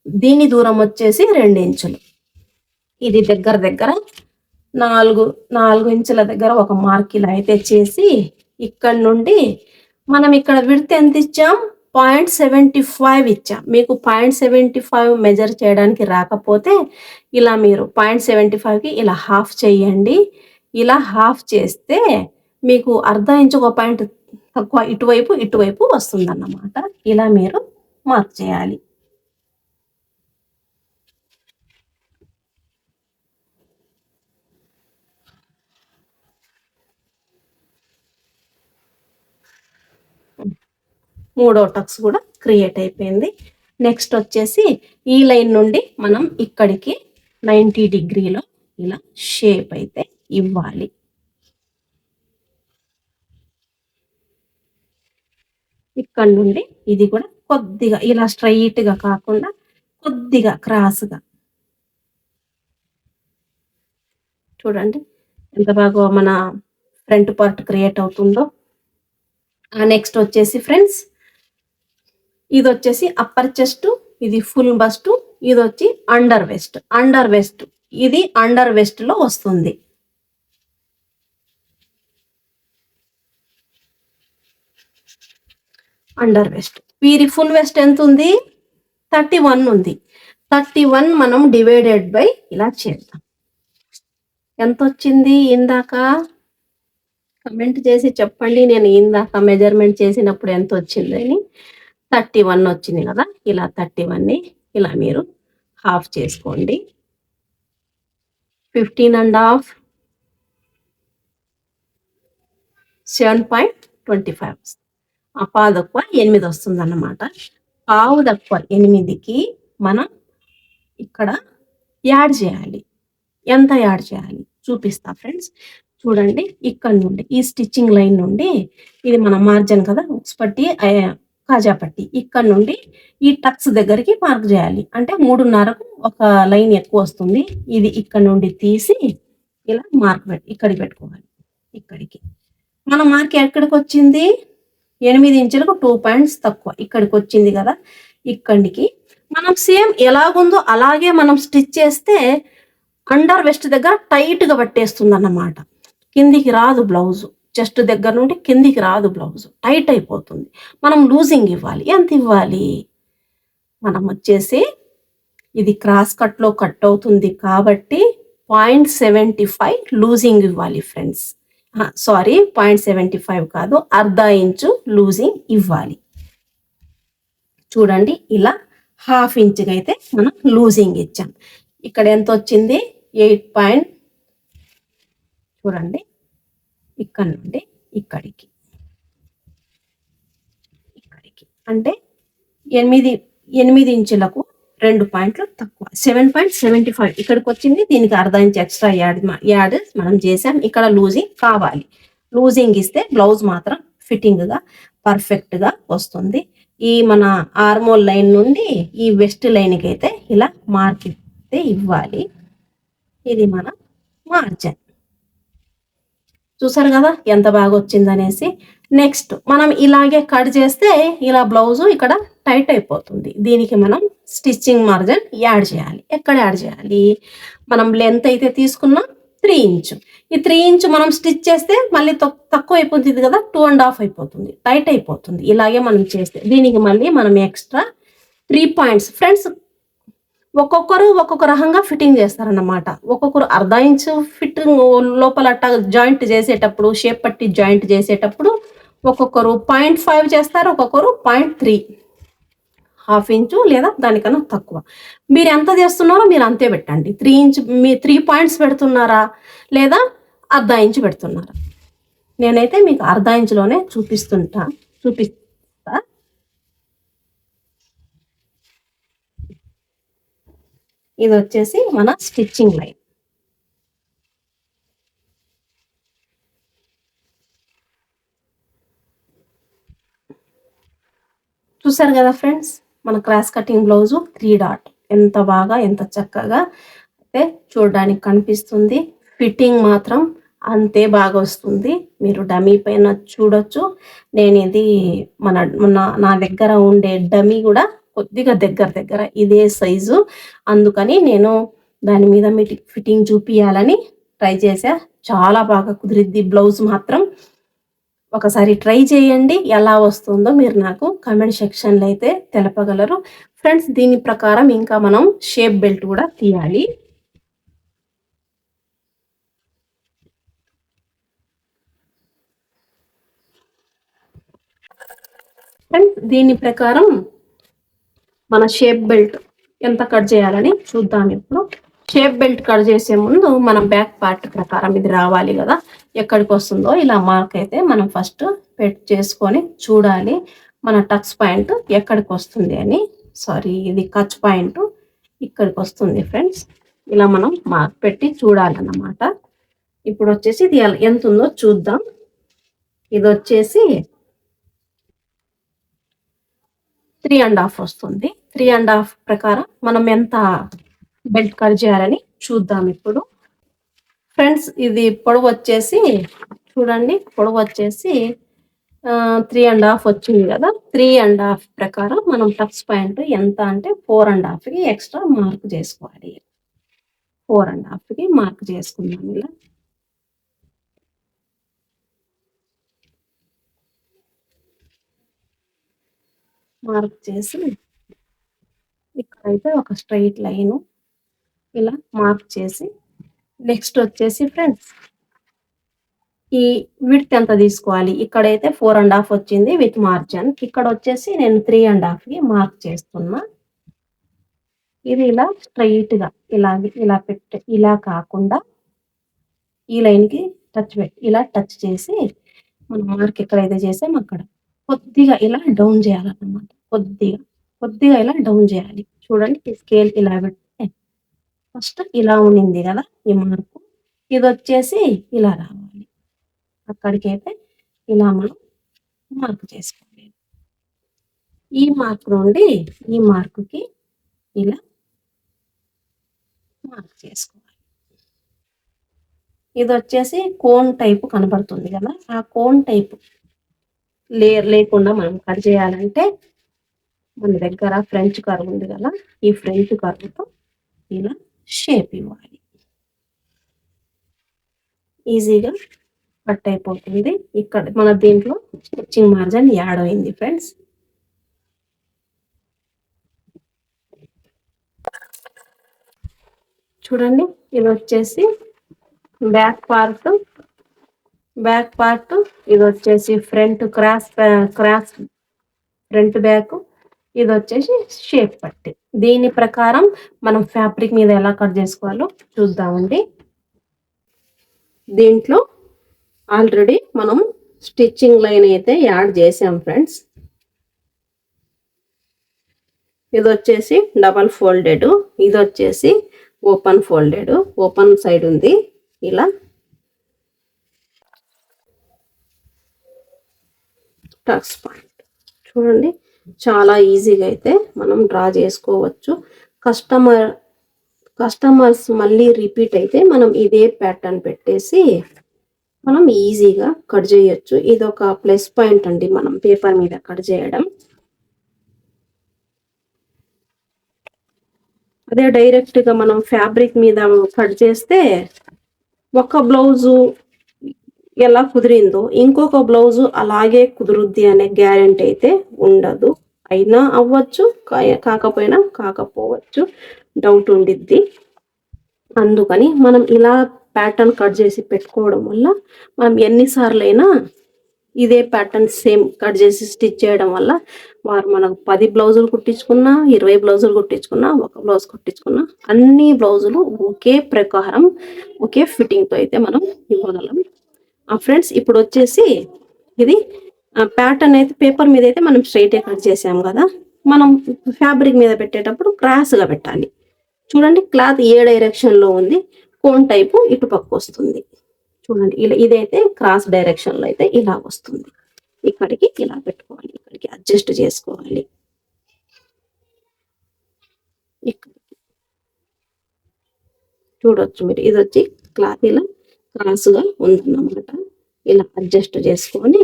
Speaker 1: దీని దూరం వచ్చేసి 2 ఇంచులు. ఇది దగ్గర 4 ఇంచుల దగ్గర ఒక మార్క్ ఇలా అయితే చేసి ఇక్కడ నుండి మనం ఇక్కడ విడ్త్ ఎంత ఇచ్చాం? 0.75 ఇచ్చాం. మీకు 0.75 మెజర్ చేయడానికి రాకపోతే ఇలా మీరు 0.75కి ఇలా హాఫ్ చేయండి. ఇలా హాఫ్ చేస్తే మీకు అర్ధ ఇంచు ఒక పాయింట్ తక్కువ ఇటువైపు వస్తుందన్నమాట. ఇలా మీరు మార్క్ చేయాలి. మూడో టక్స్ కూడా క్రియేట్ అయిపోయింది. నెక్స్ట్ వచ్చేసి ఈ లైన్ నుండి మనం ఇక్కడికి 90 డిగ్రీలో ఇలా షేప్ అయితే ఇవ్వాలి. ఇక్కడ నుండి ఇది కూడా కొద్దిగా ఇలా స్ట్రైట్గా కాకుండా కొద్దిగా క్రాస్గా చూడండి ఎంత బాగా మన ఫ్రంట్ పార్ట్ క్రియేట్ అవుతుందో. నెక్స్ట్ వచ్చేసి ఫ్రెండ్స్ ఇది వచ్చేసి అప్పర్ చెస్ట్, ఇది ఫుల్ బస్ట్, ఇది వచ్చి అండర్ వెస్ట్. ఇది అండర్ వెస్ట్ లో వస్తుంది. Under west. వీరి ఫుల్ వెస్ట్ ఎంత ఉంది? 31 ఉంది. 31 మనం డివైడెడ్ బై ఇలా చేద్దాం. ఎంత వచ్చింది? ఇందాక కమెంట్ చేసి చెప్పండి, నేను ఇందాక మెజర్మెంట్ చేసినప్పుడు ఎంత వచ్చిందని. 31 వచ్చింది కదా. ఇలా 31ని ఇలా మీరు హాఫ్ చేసుకోండి. 15.5 7.25 ఆ పావు తక్కువ 8 వస్తుంది అన్నమాట. పావు తక్కువ 8కి మనం ఇక్కడ యాడ్ చేయాలి. ఎంత యాడ్ చేయాలి చూపిస్తా ఫ్రెండ్స్. చూడండి ఇక్కడ నుండి ఈ స్టిచ్చింగ్ లైన్ నుండి ఇది మన మార్జిన్ కదా, ఉక్స్ పట్టి కాజా పట్టి, ఇక్కడ నుండి ఈ టక్స్ దగ్గరికి మార్క్ చేయాలి. అంటే 3.5కు ఒక లైన్ ఎక్కువ వస్తుంది. ఇది ఇక్కడ నుండి తీసి ఇలా మార్క్ ఇక్కడికి పెట్టుకోవాలి. ఇక్కడికి మన మార్క్ ఎక్కడికి వచ్చింది? 8 ఇంచులకు 2 పాయింట్స్ తక్కువ ఇక్కడికి వచ్చింది కదా. ఇక్కడికి మనం సేమ్ ఎలాగుందో అలాగే మనం స్టిచ్ చేస్తే అండర్ వెస్ట్ దగ్గర టైట్గా పట్టేస్తుంది అన్నమాట. కిందికి రాదు బ్లౌజ్, చెస్ట్ దగ్గర నుండి కిందికి రాదు, బ్లౌజ్ టైట్ అయిపోతుంది. మనం లూజింగ్ ఇవ్వాలి. ఎంత ఇవ్వాలి? మనం వచ్చేసి ఇది క్రాస్ కట్లో కట్ అవుతుంది కాబట్టి 0.75 లూజింగ్ ఇవ్వాలి ఫ్రెండ్స్. సారీ, 0.75 కాదు, అర్ధ ఇంచు లూజింగ్ ఇవ్వాలి. చూడండి, ఇలా హాఫ్ ఇంచుకి అయితే మనం లూజింగ్ ఇచ్చాం. ఇక్కడ ఎంత వచ్చింది? 8. చూడండి, ఇక్కడ నుండి ఇక్కడికి అంటే 8 ఇంచులకు 2 పాయింట్లు తక్కువ, 7.75 ఇక్కడికి వచ్చింది. దీనికి అర్ధ ఇంచ్ ఎక్స్ట్రా యాడ్ మనం చేసాం. ఇక్కడ లూజింగ్ కావాలి. లూజింగ్ ఇస్తే బ్లౌజ్ మాత్రం ఫిట్టింగ్గా పర్ఫెక్ట్గా వస్తుంది. ఈ మన ఆర్మోల్ లైన్ నుండి ఈ వెస్ట్ లైన్కి అయితే ఇలా మార్క్ అయితే ఇవ్వాలి. ఇది మన మార్జిన్. చూసారు కదా ఎంత బాగా వచ్చిందనేసి. నెక్స్ట్ మనం ఇలాగే కట్ చేస్తే ఇలా బ్లౌజు ఇక్కడ టైట్ అయిపోతుంది. దీనికి మనం స్టిచ్చింగ్ మార్జిన్ యాడ్ చేయాలి. ఎక్కడ యాడ్ చేయాలి? మనం లెంత్ అయితే తీసుకున్నాం 3 ఇంచు. ఈ 3 ఇంచు మనం స్టిచ్ చేస్తే మళ్ళీ తక్కువ అయిపోతుంది కదా, 2.5 అయిపోతుంది, టైట్ అయిపోతుంది. ఇలాగే మనం చేస్తే దీనికి మళ్ళీ మనం ఎక్స్ట్రా 3 పాయింట్స్. ఫ్రెండ్స్, ఒక్కొక్కరు ఒక్కొక్క రకంగా ఫిట్టింగ్ చేస్తారన్నమాట. ఒక్కొక్కరు అర్ధ ఇంచు ఫిట్టింగ్ లోపల జాయింట్ చేసేటప్పుడు, షేప్ పట్టి జాయింట్ చేసేటప్పుడు ఒక్కొక్కరు 0.5 చేస్తారు, ఒక్కొక్కరు 0.3, హాఫ్ ఇంచు లేదా దానికన్నా తక్కువ. మీరు ఎంత చేస్తున్నారో మీరు అంతే పెట్టండి. 3 ఇంచు మీ 3 పాయింట్స్ పెడుతున్నారా లేదా అర్ధ ఇంచు పెడుతున్నారా? నేనైతే మీకు అర్ధ ఇంచులోనే చూపిస్తా. ఇది వచ్చేసి మన స్టిచ్చింగ్ లైన్. చూసారు కదా ఫ్రెండ్స్, మన క్రాస్ కటింగ్ బ్లౌజు 3 డాట్ ఎంత బాగా ఎంత చక్కగా అయితే చూడడానికి కనిపిస్తుంది. ఫిట్టింగ్ మాత్రం అంతే బాగా వస్తుంది. మీరు డమీ పైన చూడొచ్చు. నేను ఇది నా దగ్గర ఉండే డమీ కూడా కొద్దిగా దగ్గర ఇదే సైజు. అందుకని నేను దాని మీద మీ ఫిట్టింగ్ చూపియాలని ట్రై చేశా. చాలా బాగా కుదిరిద్ది బ్లౌజ్ మాత్రం. ఒకసారి ట్రై చేయండి. ఎలా వస్తుందో మీరు నాకు కామెంట్ సెక్షన్లో అయితే తెలపగలరు ఫ్రెండ్స్. దీని ప్రకారం ఇంకా మనం షేప్ బెల్ట్ కూడా తీయాలి. ఫ్రెండ్స్, దీని ప్రకారం మన షేప్ బెల్ట్ ఎంత కట్ చేయాలని చూద్దాం. ఇప్పుడు షేప్ బెల్ట్ కట్ చేసే ముందు మనం బ్యాక్ పార్ట్ ప్రకారం ఇది రావాలి కదా, ఎక్కడికి వస్తుందో ఇలా మార్క్ అయితే మనం ఫస్ట్ చేసుకొని చూడాలి మన టక్స్ పాయింట్ ఎక్కడికి వస్తుంది అని. సారీ, ఇది కచ్ పాయింట్ ఇక్కడికి వస్తుంది ఫ్రెండ్స్. ఇలా మనం మార్క్ పెట్టి చూడాలన్నమాట. ఇప్పుడు వచ్చేసి ఇది ఎంత ఉందో చూద్దాం. ఇది వచ్చేసి 3.5 వస్తుంది. 3.5 ప్రకారం మనం ఎంత బెల్ట్ కట్ చేయాలని చూద్దాం ఇప్పుడు. ఫ్రెండ్స్, ఇది పొడవు వచ్చేసి చూడండి, పొడవు వచ్చేసి 3.5 వచ్చింది కదా. 3.5 ప్రకారం మనం టక్స్ పాయింట్ ఎంత అంటే 4.5కి ఎక్స్ట్రా మార్క్ చేసుకోవాలి. 4.5కి మార్క్ చేసుకుందాం. ఇలా మార్క్ చేసి ఇక్కడైతే ఒక స్ట్రైట్ లైన్ ఇలా మార్క్ చేసి, నెక్స్ట్ వచ్చేసి ఫ్రెండ్స్ ఈ విడ్త్ ఎంత తీసుకోవాలి? ఇక్కడైతే 4.5 వచ్చింది విత్ మార్జిన్. ఇక్కడ వచ్చేసి నేను 3.5కి మార్క్ చేస్తున్నా. ఇది ఇలా స్ట్రైట్ గా ఇలా పెట్టి, ఇలా కాకుండా ఈ లైన్ కి ఇలా టచ్ చేసి మనం మార్క్ ఎక్కడైతే చేసాం అక్కడ కొద్దిగా ఇలా డౌన్ చేయాలన్నమాట. కొద్దిగా ఇలా డౌన్ చేయాలి. చూడండి, ఈ స్కేల్ ఇలా పెడితే ఫస్ట్ ఇలా ఉండింది కదా ఈ మార్కు, ఇది వచ్చేసి ఇలా రావాలి. అక్కడికైతే ఇలా మనం మార్క్ చేసుకోవాలి. ఈ మార్క్ నుండి ఈ మార్కుకి ఇలా మార్క్ చేసుకోవాలి. ఇది వచ్చేసి కోన్ టైప్ కనబడుతుంది కదా, ఆ కోన్ టైప్ లేయర్ లేకుండా మనం కట్ చేయాలంటే మన దగ్గర ఫ్రెంచ్ కర్వ్ ఉంది కదా, ఈ ఫ్రెంచ్ కర్వ్తో ఇలా షేప్ ఇవ్వాలి. ఈజీగా కట్ అయిపోతుంది. ఇక్కడ మన దీంట్లో స్టిచ్చింగ్ మార్జిన్ యాడ్ అయింది ఫ్రెండ్స్. చూడండి, ఇది వచ్చేసి బ్యాక్ పార్ట్, ఇది వచ్చేసి ఫ్రంట్ క్రాస్ ఫ్రంట్ బ్యాక్, ఇది వచ్చేసి షేప్ పట్టి. దీని ప్రకారం మనం ఫ్యాబ్రిక్ మీద ఎలా కట్ చేసుకోవాలో చూద్దామండి. దీంట్లో ఆల్రెడీ మనం స్టిచ్చింగ్ లైన్ అయితే యాడ్ చేసాం ఫ్రెండ్స్. ఇది వచ్చేసి డబల్ ఫోల్డెడ్, ఇది వచ్చేసి ఓపెన్ ఫోల్డెడ్, ఓపెన్ సైడ్ ఉంది. ఇలా టక్స్ పాయింట్ చూడండి, చాలా ఈజీగా అయితే మనం డ్రా చేసుకోవచ్చు. కస్టమర్స్ మళ్ళీ రిపీట్ అయితే మనం ఇదే ప్యాటర్న్ పెట్టేసి మనం ఈజీగా కట్ చేయొచ్చు. ఇది ఒక ప్లస్ పాయింట్ అండి మనం పేపర్ మీద కట్ చేయడం. అదే డైరెక్ట్గా మనం ఫ్యాబ్రిక్ మీద కట్ చేస్తే ఒక బ్లౌజు ఎలా కుదిరిందో ఇంకొక బ్లౌజు అలాగే కుదురుద్ది అనే గ్యారెంటీ అయితే ఉండదు. అయినా అవ్వచ్చు, కాకపోయినా కాకపోవచ్చు, డౌట్ ఉండిద్ది. అందుకని మనం ఇలా ప్యాటర్న్ కట్ చేసి పెట్టుకోవడం వల్ల మనం ఎన్నిసార్లు అయినా ఇదే ప్యాటర్న్ సేమ్ కట్ చేసి స్టిచ్ చేయడం వల్ల వారు మనకు 10 బ్లౌజులు కుట్టించుకున్నా, 20 బ్లౌజులు కుట్టించుకున్నా, ఒక బ్లౌజ్ కుట్టించుకున్నా అన్ని బ్లౌజులు ఒకే ప్రకారం ఒకే ఫిట్టింగ్తో అయితే మనం ఇవ్వగలం. ఫ్రెండ్స్, ఇప్పుడు వచ్చేసి ఇది ప్యాటర్న్ అయితే పేపర్ మీద అయితే మనం స్ట్రైటే కట్ చేసాం కదా, మనం ఫ్యాబ్రిక్ మీద పెట్టేటప్పుడు క్రాస్గా పెట్టాలి. చూడండి, క్లాత్ ఏ డైరెక్షన్లో ఉంది, కోన్ టైపు ఇటు పక్క వస్తుంది. చూడండి, ఇలా ఇదైతే క్రాస్ డైరెక్షన్లో అయితే ఇలా వస్తుంది. ఇక్కడికి ఇలా పెట్టుకోవాలి, ఇక్కడికి అడ్జస్ట్ చేసుకోవాలి. చూడొచ్చు మీరు, ఇది వచ్చి క్లాత్ ఇలా క్రాస్గా ఉందన్నమాట. ఇలా అడ్జస్ట్ చేసుకొని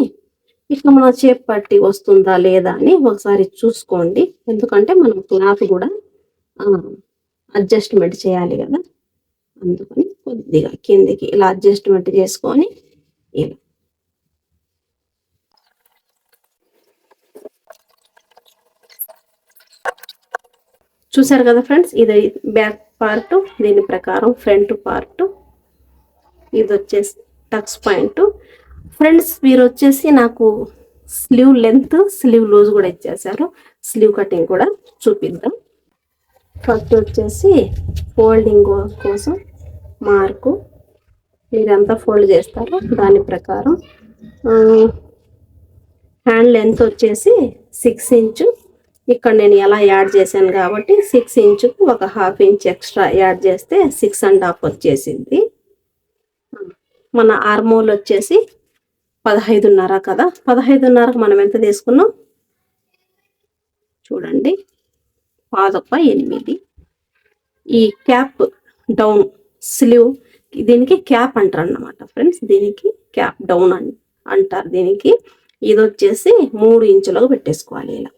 Speaker 1: ఇట్లా మన షేప్ పట్టి వస్తుందా లేదా అని ఒకసారి చూసుకోండి. ఎందుకంటే మనం క్లాత్ కూడా అడ్జస్ట్మెంట్ చేయాలి కదా, అందుకని కొద్దిగా కిందికి ఇలా అడ్జస్ట్మెంట్ చేసుకొని ఇలా చూసారు కదా ఫ్రెండ్స్. ఇది బ్యాక్ పార్ట్, దీని ప్రకారం ఫ్రంట్ పార్ట్, ఇది వచ్చేసి టక్స్ పాయింట్. ఫ్రెండ్స్, మీరు వచ్చేసి నాకు స్లీవ్ లెంత్, స్లీవ్ లూజ్ కూడా ఇచ్చేసారు. స్లీవ్ కటింగ్ కూడా చూపిద్దాం. ఫస్ట్ వచ్చేసి ఫోల్డింగ్ కోసం మార్కు మీరు ఎంత ఫోల్డ్ చేస్తారో దాని ప్రకారం. హ్యాండ్ లెంత్ వచ్చేసి 6 ఇంచు. ఇక్కడ నేను ఎలా యాడ్ చేశాను కాబట్టి 6 ఇంచుకు ఒక ½ ఇంచ్ ఎక్స్ట్రా యాడ్ చేస్తే 6.5 వచ్చేసింది. మన ఆర్మోల్ వచ్చేసి 15.5 కదా, 15.5కు మనం ఎంత తీసుకున్నాం చూడండి, 8. ఈ క్యాప్ డౌన్ స్లీవ్, దీనికి క్యాప్ అంటారు అన్నమాట ఫ్రెండ్స్, దీనికి క్యాప్ డౌన్ అంటారు దీనికి. ఇది వచ్చేసి 3 ఇంచులకు పెట్టేసుకోవాలి. ఇలా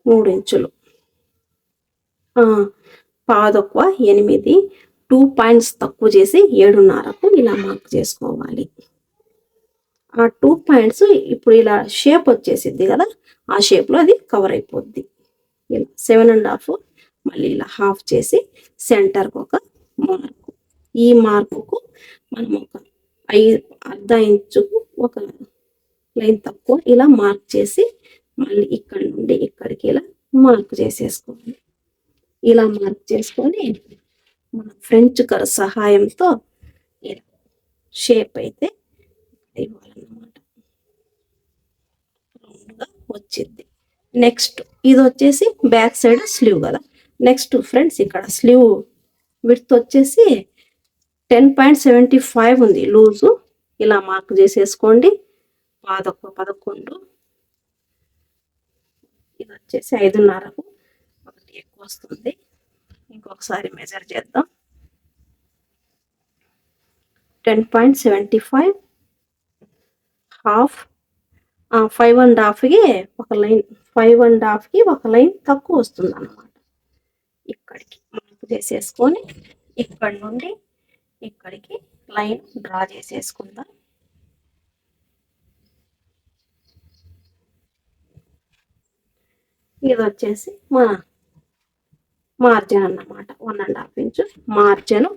Speaker 1: 3 ఇంచులు, 8, 2 పాయింట్స్ తక్కువ చేసి 7.5కు ఇలా మార్క్ చేసుకోవాలి. ఆ 2 పాయింట్స్ ఇప్పుడు ఇలా షేప్ వచ్చేసిద్ది కదా, ఆ షేప్లో అది కవర్ అయిపోద్ది. ఇలా 7.5 మళ్ళీ ఇలా హాఫ్ చేసి సెంటర్కి ఒక మార్కు. ఈ మార్కుకు మనం ఒక 1/2 ఇంచుకు ఒక లైన్ తక్కువ ఇలా మార్క్ చేసి మళ్ళీ ఇక్కడ నుండి ఇక్కడికి ఇలా మార్క్ చేసేసుకోవాలి. ఇలా మార్క్ చేసుకొని మన ఫ్రెంచ్ కర్ సహాయంతో ఇలా షేప్ అయితే ఇవ్వాలన్నమాట. రౌండ్గా వచ్చింది. నెక్స్ట్ ఇది వచ్చేసి బ్యాక్ సైడ్ స్లీవ్ కదా. నెక్స్ట్ ఫ్రెండ్స్, ఇక్కడ స్లీవ్ విడ్త్ వచ్చేసి 10.75 ఉంది లూజు. ఇలా మార్క్ చేసేసుకోండి. 11. ఇది వచ్చేసి 5.5కు ఒకటి ఎక్కువ వస్తుంది. ఇంకొకసారి మెజర్ చేద్దాం. 10.75 హాఫ్, 5.5కి ఒక లైన్, 5.5కి ఒక లైన్ తక్కువ వస్తుంది అన్నమాట. ఇక్కడికి మార్క్ చేసేసుకొని ఇక్కడ నుండి ఇక్కడికి లైన్ డ్రా చేసేసుకుందాం. ఇది వచ్చేసి మన మార్జిన్ అన్నమాట, 1.5 ఇంచు మార్జిన్.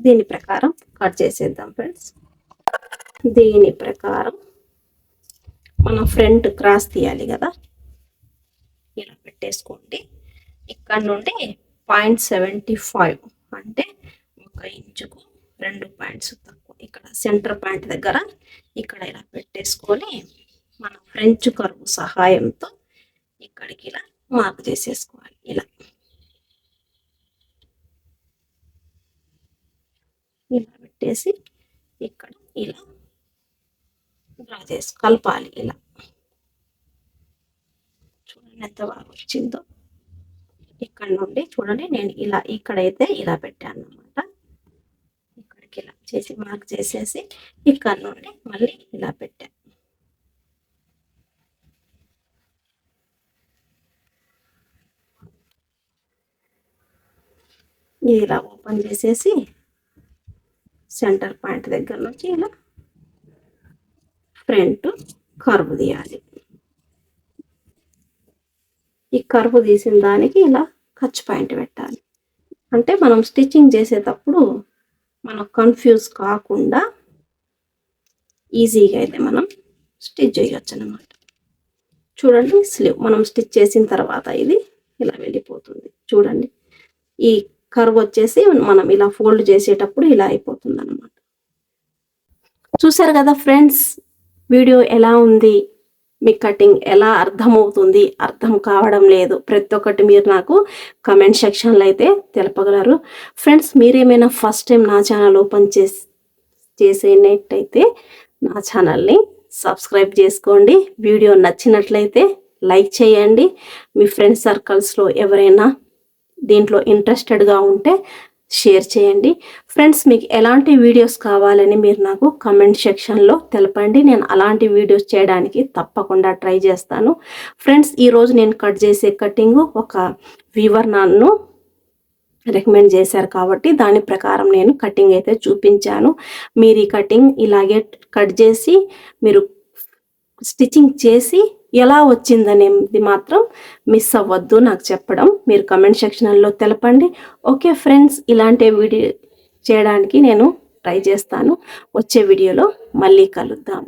Speaker 1: దీని ప్రకారం కట్ చేసేద్దాం ఫ్రెండ్స్. దీని ప్రకారం మనం ఫ్రంట్ క్రాస్ తీయాలి కదా, ఇలా పెట్టేసుకోండి. ఇక్కడ నుండి 0.75 అంటే 1 ఇంచుకు 2 పాయింట్స్ తక్కువ. ఇక్కడ సెంటర్ పాయింట్ దగ్గర ఇక్కడ ఇలా పెట్టేసుకొని మనం ఫ్రెంచ్ కర్వ్ సహాయంతో ఇక్కడికి ఇలా మార్క్ చేసేసుకోవాలి. ఇలా ఇలా పెట్టేసి ఇక్కడ ఇలా డ్రా చేసి కలపాలి. ఇలా చూడండి ఎంత బాగా వచ్చిందో. ఇక్కడ నుండి చూడండి, నేను ఇలా ఇక్కడైతే ఇలా పెట్టాను అన్నమాట. ఇక్కడికి ఇలా చేసి మార్క్ చేసేసి ఇక్కడ నుండి మళ్ళీ ఇలా పెట్టాను. ఇలా ఓపెన్ చేసేసి సెంటర్ పాయింట్ దగ్గర నుంచి ఇలా ఫ్రంట్ కర్వ్ తీయాలి. ఈ కర్వ్ తీసిన దానికి ఇలా ఖర్చు పాయింట్ పెట్టాలి. అంటే మనం స్టిచ్చింగ్ చేసేటప్పుడు మనం కన్ఫ్యూజ్ కాకుండా ఈజీగా అయితే మనం స్టిచ్ చేయొచ్చు అన్నమాట. చూడండి, స్లీవ్ మనం స్టిచ్ చేసిన తర్వాత ఇది ఇలా వెళ్ళిపోతుంది. చూడండి, ఈ కర్వ్ వచ్చేసి మనం ఇలా ఫోల్డ్ చేసేటప్పుడు ఇలా అయిపోతుంది అన్నమాట. చూసారు కదా ఫ్రెండ్స్, వీడియో ఎలా ఉంది, మీ కటింగ్ ఎలా అర్థమవుతుంది, అర్థం కావడం లేదు, ప్రతి ఒక్కటి మీరు నాకు కమెంట్ సెక్షన్లో అయితే తెలపగలరు. ఫ్రెండ్స్, మీరేమైనా ఫస్ట్ టైం నా ఛానల్ ఓపెన్ చేసేటైతే నా ఛానల్ని సబ్స్క్రైబ్ చేసుకోండి. వీడియో నచ్చినట్లయితే లైక్ చేయండి. మీ ఫ్రెండ్స్ సర్కిల్స్లో ఎవరైనా దీంట్లో ఇంట్రెస్టెడ్గా ఉంటే షేర్ చేయండి. ఫ్రెండ్స్, మీకు ఎలాంటి వీడియోస్ కావాలని మీరు నాకు కమెంట్ సెక్షన్లో తెలపండి. నేను అలాంటి వీడియోస్ చేయడానికి తప్పకుండా ట్రై చేస్తాను. ఫ్రెండ్స్, ఈరోజు నేను కట్ చేసే కటింగ్ ఒక వీవర్ నన్ను రికమెండ్ చేశారు కాబట్టి దాని ప్రకారం నేను కటింగ్ అయితే చూపించాను. మీరు ఈ కటింగ్ ఇలాగే కట్ చేసి మీరు స్టిచ్చింగ్ చేసి ఎలా వచ్చిందనేది మాత్రం మిస్ అవ్వద్దు నాకు చెప్పడం. మీరు కమెంట్ సెక్షన్లో తెలపండి. ఓకే ఫ్రెండ్స్, ఇలాంటి వీడియో చేయడానికి నేను ట్రై చేస్తాను. వచ్చే వీడియోలో మళ్ళీ కలుద్దాం.